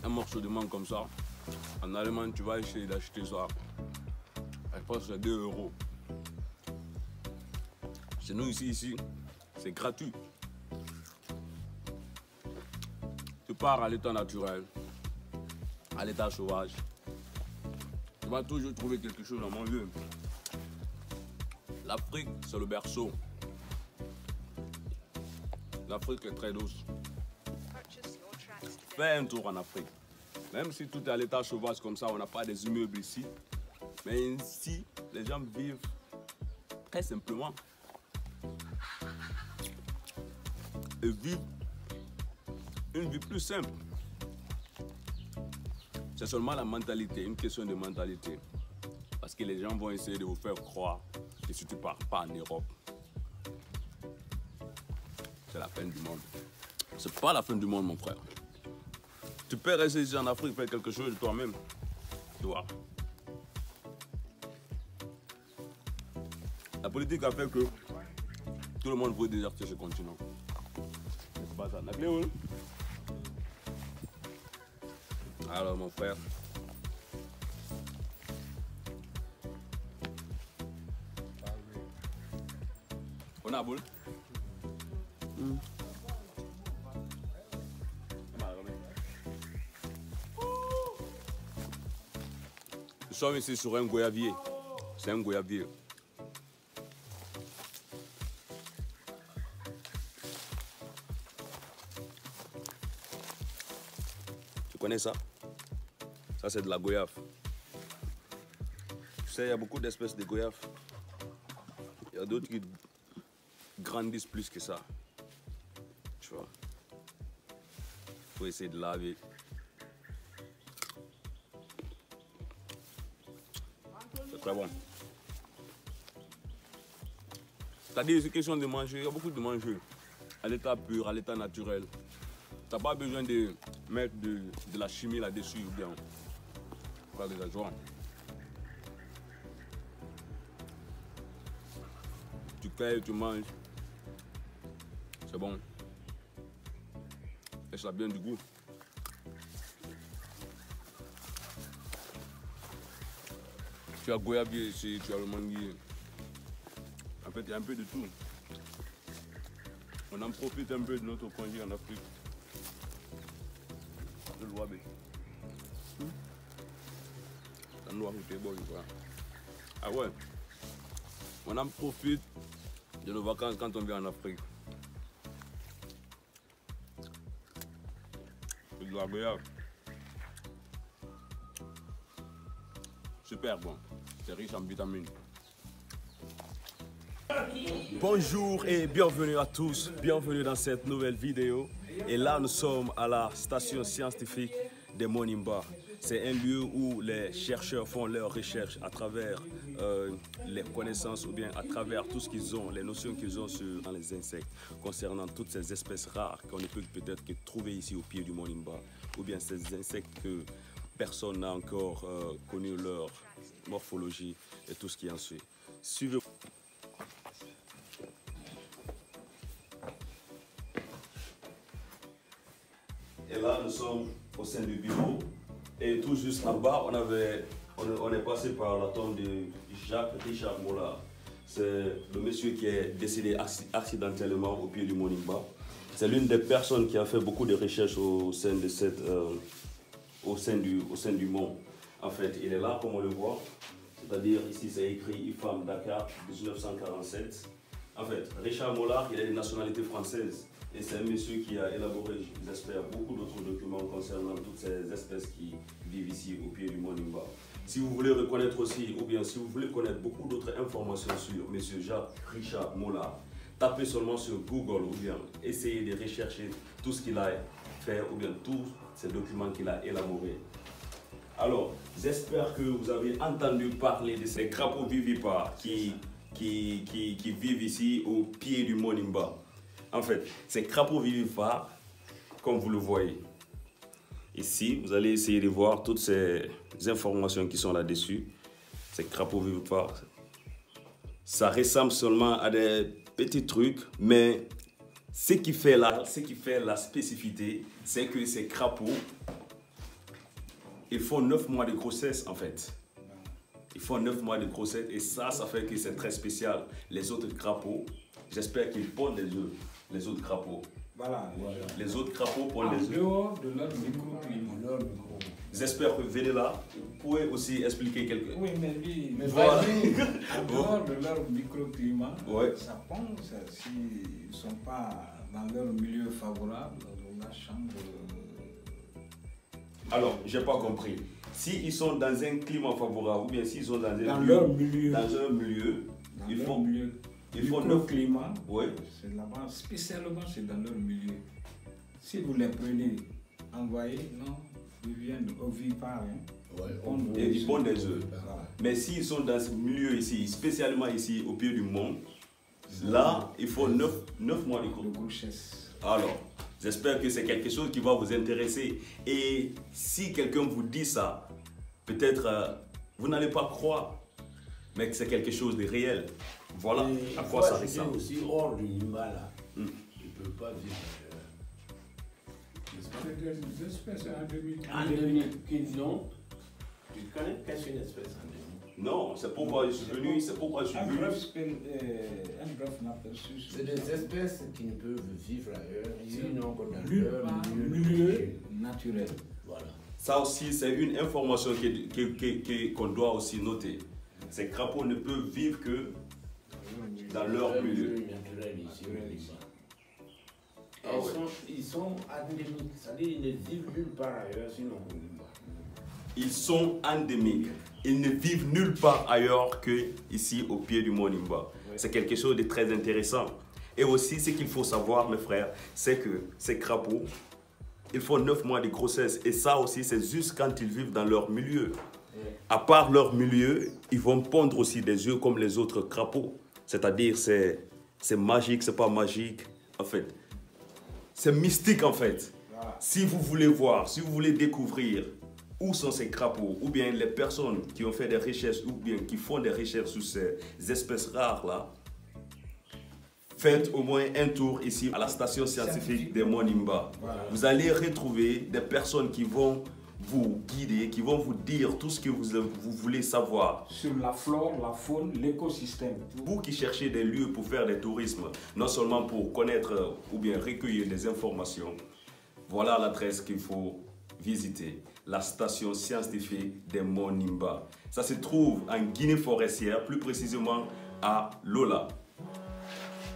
Speaker 2: Un morceau de mangue comme ça, en Allemagne, tu vas essayer d'acheter ça. Je pense que c'est 2 €. Chez nous ici, c'est gratuit. Tu pars à l'état naturel, à l'état sauvage. Tu vas toujours trouver quelque chose à manger. L'Afrique, c'est le berceau. L'Afrique est très douce. Fais un tour en Afrique. Même si tout est à l'état sauvage comme ça, on n'a pas des immeubles ici. Mais ici, les gens vivent très simplement. Et vivent une vie plus simple. C'est seulement la mentalité, une question de mentalité. Parce que les gens vont essayer de vous faire croire que si tu ne pars pas en Europe, c'est la fin du monde. C'est pas la fin du monde, mon frère. Tu peux rester ici en Afrique, faire quelque chose de toi-même. Tu vois. La politique a fait que tout le monde veut déserter ce continent. C'est pas ça. Alors, mon frère. On a boule. Nous sommes ici sur un goyavier. C'est un goyavier. Tu connais ça? Ça, c'est de la goyave. Tu sais, il y a beaucoup d'espèces de goyaves. Il y a d'autres qui grandissent plus que ça. Tu vois? Il faut essayer de laver. C'est très bon. C'est-à-dire, c'est question de manger. Il y a beaucoup de manger. À l'état pur, à l'état naturel. Tu n'as pas besoin de mettre de la chimie là-dessus ou bien faire des adjoints. Tu cueilles, tu manges. C'est bon. Et ça a bien du goût. Tu as goyavier ici, tu as le manguier. En fait, il y a un peu de tout. On en profite un peu de notre congé en Afrique. Le Louabé. doit goûter bon. Ah ouais. On en profite de nos vacances quand on vient en Afrique. C'est de l'agréable. Super bon. C'est riche en vitamines. Bonjour et bienvenue à tous. Bienvenue dans cette nouvelle vidéo. Et là, nous sommes à la station scientifique de Monimba. C'est un lieu où les chercheurs font leurs recherches à travers les connaissances ou bien à travers tout ce qu'ils ont, les notions qu'ils ont sur les insectes, concernant toutes ces espèces rares qu'on ne peut peut-être que trouver ici au pied du Monimba, ou bien ces insectes que personne n'a encore connu leur morphologie et tout ce qui en suit. Suivez. Et là, nous sommes au sein du bureau. Et tout juste en bas, on est passé par la tombe de Jacques Richard Mollard. C'est le monsieur qui est décédé accidentellement au pied du Monimba. C'est l'une des personnes qui a fait beaucoup de recherches au sein du mont. En fait, il est là, comme on le voit. C'est-à-dire, ici, c'est écrit IFAM Dakar 1947. En fait, Richard Mollard, il est de nationalité française. Et c'est un monsieur qui a élaboré, j'espère, beaucoup d'autres documents concernant toutes ces espèces qui vivent ici au pied du Monimba. Si vous voulez reconnaître aussi, ou bien si vous voulez connaître beaucoup d'autres informations sur monsieur Jacques Richard Mollard, tapez seulement sur Google ou bien essayez de rechercher tout ce qu'il a fait ou bien tous ces documents qu'il a élaborés. Alors, j'espère que vous avez entendu parler de ces crapauds vivipares qui vivent ici au pied du Monimba. En fait, ces crapauds vivipares, comme vous le voyez, ici, vous allez essayer de voir toutes ces informations qui sont là-dessus. Ces crapauds vivipares, ça ressemble seulement à des petits trucs, mais ce qui fait la spécificité, c'est que ces crapauds, ils font 9 mois de grossesse en fait. Ils font 9 mois de grossesse et ça fait que c'est très spécial. Les autres crapauds, j'espère qu'ils pondent des œufs. Les autres crapauds.
Speaker 8: Voilà.
Speaker 2: Les autres crapauds pondent des œufs.
Speaker 8: En dehors de leur microclimat.
Speaker 2: J'espère que vous venez là. Vous pouvez aussi expliquer quelque chose.
Speaker 8: Oui, mais
Speaker 2: voilà.
Speaker 8: En dehors de leur microclimat,
Speaker 2: ouais.
Speaker 8: Ça pense s'ils ne sont pas dans leur milieu favorable, dans la chambre.
Speaker 2: Alors, j'ai pas compris. S'ils sont dans un climat favorable ou bien s'ils sont dans
Speaker 8: leur milieu,
Speaker 2: ils font.
Speaker 8: Il faut le climat,
Speaker 2: ouais.
Speaker 8: C'est là-bas, spécialement c'est dans leur milieu. Si vous les prenez, envoyez, non, ils viennent au vivant. Hein.
Speaker 2: Ouais, et ils pondent des œufs. Voilà. Mais s'ils sont dans ce milieu ici, spécialement ici au pied du mont, là, il faut 9 mois de
Speaker 8: grossesse.
Speaker 2: Alors, j'espère que c'est quelque chose qui va vous intéresser. Et si quelqu'un vous dit ça, peut-être vous n'allez pas croire, mais que c'est quelque chose de réel. Voilà à quoi ça ressemble.
Speaker 9: Aussi hors du Nimba là, il ne peut pas vivre
Speaker 8: C'est des espèces endémiques.
Speaker 9: Endémiques qu'ils ont. Tu connais qu'est-ce qu'une espèce endémique?
Speaker 2: Non, c'est pourquoi je suis venu. C'est pourquoi je suis venu.
Speaker 8: Un bref inaperçu.
Speaker 9: C'est des espèces qui ne peuvent vivre ailleurs, sinon que dans
Speaker 8: leur milieu naturel.
Speaker 9: Voilà.
Speaker 2: Ça aussi, c'est une information qu'on doit aussi noter. Ces crapauds ne peuvent vivre que dans leur milieu
Speaker 9: naturel ici au Liban. Ils sont endémiques, c'est-à-dire ils ne vivent nulle part ailleurs sinon au Liban.
Speaker 2: Ils sont endémiques. Ils ne vivent nulle part ailleurs que ici au pied du Monimba. Ouais. C'est quelque chose de très intéressant. Et aussi, ce qu'il faut savoir, mes frères, c'est que ces crapauds, ils font 9 mois de grossesse. Et ça aussi, c'est juste quand ils vivent dans leur milieu. Ouais. À part leur milieu, ils vont pondre aussi des œufs comme les autres crapauds. C'est-à-dire, c'est magique, c'est pas magique. En fait, c'est mystique en fait. Ah. Si vous voulez voir, si vous voulez découvrir où sont ces crapauds, ou bien les personnes qui ont fait des recherches, ou bien qui font des recherches sur ces espèces rares-là, faites au moins un tour ici à la station scientifique de Monimba. Voilà. Vous allez retrouver des personnes qui vont vous guider, qui vont vous dire tout ce que vous voulez savoir.
Speaker 8: Sur la flore, la faune, l'écosystème.
Speaker 2: Vous qui cherchez des lieux pour faire des tourismes, non seulement pour connaître ou bien recueillir des informations, voilà l'adresse qu'il faut visiter la station scientifique des monts Nimba. Ça se trouve en Guinée forestière, plus précisément à Lola.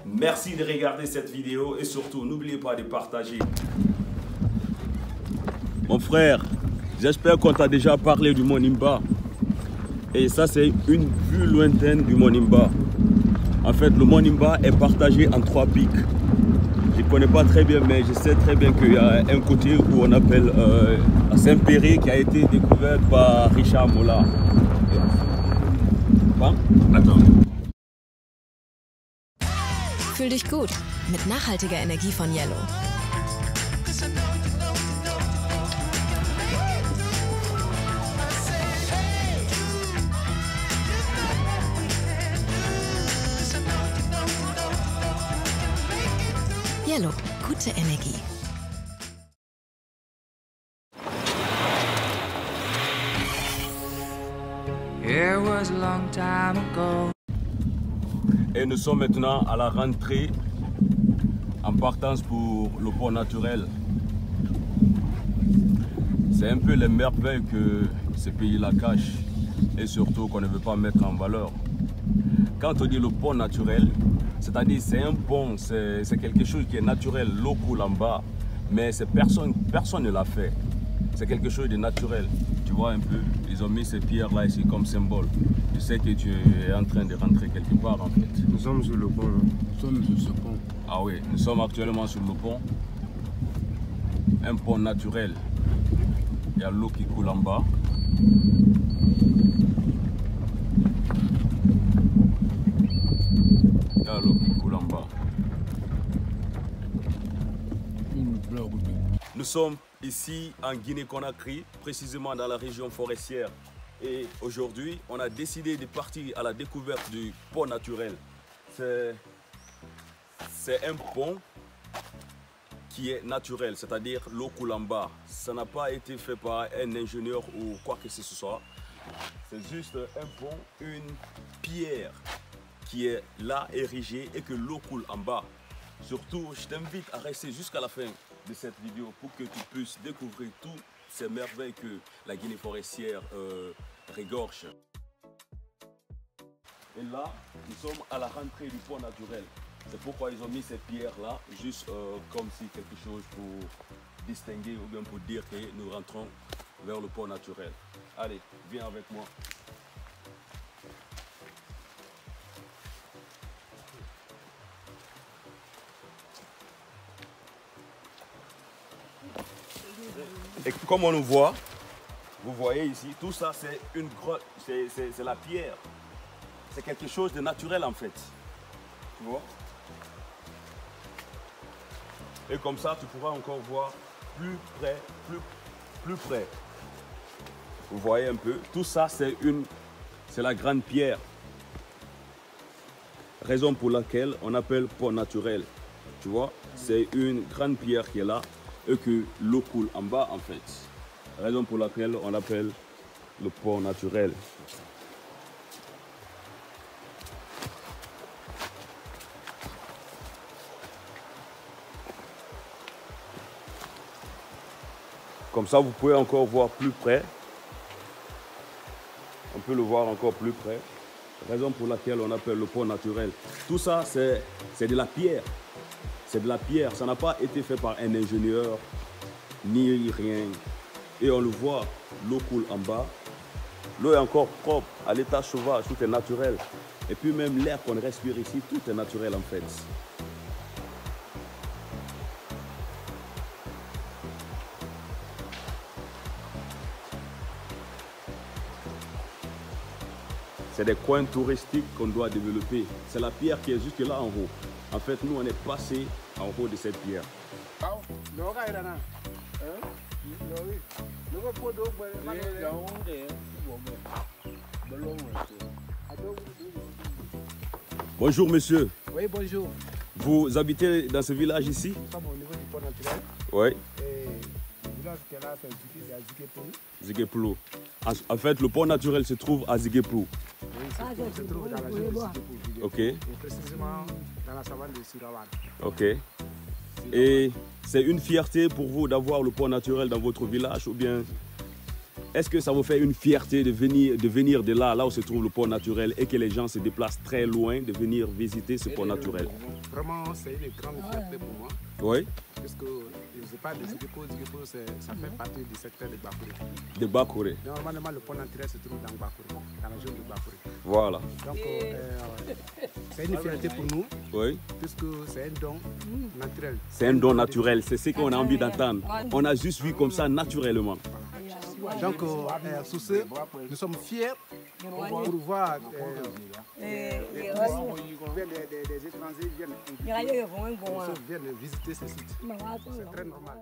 Speaker 2: Merci de regarder cette vidéo et surtout n'oubliez pas de partager.
Speaker 10: Mon frère, j'espère qu'on t'a déjà parlé du mont Nimba. Et ça, c'est une vue lointaine du mont Nimba. En fait, le mont Nimba est partagé en 3 pics. Je ne connais pas très bien, mais je sais très bien qu'il y a un côté où on appelle Saint-Péry qui a été découvert par Richard Mola. Attends.
Speaker 11: Fühl dich gut mit nachhaltiger Energie von Yellow. Yellow, gute Energie.
Speaker 12: It was a long time ago.
Speaker 10: Et nous sommes maintenant à la rentrée en partance pour le pont naturel. C'est un peu les merveilles que ce pays-là cache et surtout qu'on ne veut pas mettre en valeur. Quand on dit le pont naturel, c'est-à-dire c'est un pont, c'est quelque chose qui est naturel, l'eau coule en bas, mais personne ne l'a fait. C'est quelque chose de naturel. Tu vois un peu, ils ont mis ces pierres-là ici comme symbole. Je sais que tu es en train de rentrer quelque part en fait.
Speaker 13: Nous sommes sur le pont. Nous sommes sur ce pont.
Speaker 10: Ah oui, nous sommes actuellement sur le pont. Un pont naturel. Il y a l'eau qui coule en bas. Il y a l'eau qui coule en bas. Nous sommes ici en Guinée-Conakry, précisément dans la région forestière. Et aujourd'hui, on a décidé de partir à la découverte du pont naturel. C'est un pont qui est naturel, c'est-à-dire l'eau coule en bas. Ça n'a pas été fait par un ingénieur ou quoi que ce soit. C'est juste un pont, une pierre qui est là érigée et que l'eau coule en bas. Surtout, je t'invite à rester jusqu'à la fin de cette vidéo pour que tu puisses découvrir toutes ces merveilles que la Guinée forestière regorge. Et là, nous sommes à la rentrée du pont naturel. C'est pourquoi ils ont mis ces pierres-là, juste comme si quelque chose pour distinguer ou bien pour dire que nous rentrons vers le pont naturel. Allez, viens avec moi. Et comme on le voit, vous voyez ici, tout ça c'est une grotte, c'est la pierre. C'est quelque chose de naturel en fait. Tu vois? Et comme ça, tu pourras encore voir plus près, plus près. Vous voyez un peu, tout ça c'est la grande pierre. Raison pour laquelle on appelle pont naturel. Tu vois, c'est une grande pierre qui est là et que l'eau coule en bas en fait. Raison pour laquelle on appelle le pont naturel. Comme ça, vous pouvez encore voir plus près. On peut le voir encore plus près. Raison pour laquelle on appelle le pont naturel. Tout ça, c'est de la pierre. C'est de la pierre. Ça n'a pas été fait par un ingénieur, ni rien. Et on le voit, l'eau coule en bas. L'eau est encore propre, à l'état sauvage, tout est naturel. Et puis même l'air qu'on respire ici, tout est naturel en fait. C'est des coins touristiques qu'on doit développer. C'est la pierre qui est juste là en haut. En fait, nous, on est passé en haut de cette pierre. Bonjour, monsieur.
Speaker 14: Oui, bonjour.
Speaker 10: Vous habitez dans ce village ici?
Speaker 14: Nous sommes au niveau du pont naturel.
Speaker 10: Oui.
Speaker 14: Et le village qui est là, c'est à Ziguépoulou.
Speaker 10: Ziguépoulou. En fait, le pont naturel se trouve à Ziguépoulou.
Speaker 14: Oui, se trouve dans la région de Ziguépoulou.
Speaker 10: Ok.
Speaker 14: Et précisément dans la savane de Sirawan.
Speaker 10: Ok. Et
Speaker 2: C'est une fierté pour vous d'avoir le pont naturel dans votre village ou bien est-ce que ça vous fait une fierté de venir de là où se trouve le pont naturel et que les gens se déplacent très loin de venir visiter ce pont naturel?
Speaker 14: Vraiment, c'est une grande fierté pour moi.
Speaker 2: Oui.
Speaker 14: Parce que je parle de Djigipo, ça fait partie du secteur de Bakouré.
Speaker 2: De Bakouré.
Speaker 14: Normalement, le pont naturel se trouve dans Bakouré, dans la région de Bakouré.
Speaker 2: Voilà.
Speaker 14: Donc, c'est une fierté pour nous,
Speaker 2: oui.
Speaker 14: Puisque c'est un don naturel.
Speaker 2: C'est un don naturel, c'est ce qu'on a envie d'entendre. On a juste vu comme ça naturellement.
Speaker 14: Donc, sur ce, nous sommes fiers pour voir des étrangers viennent visiter ce site. C'est très normal.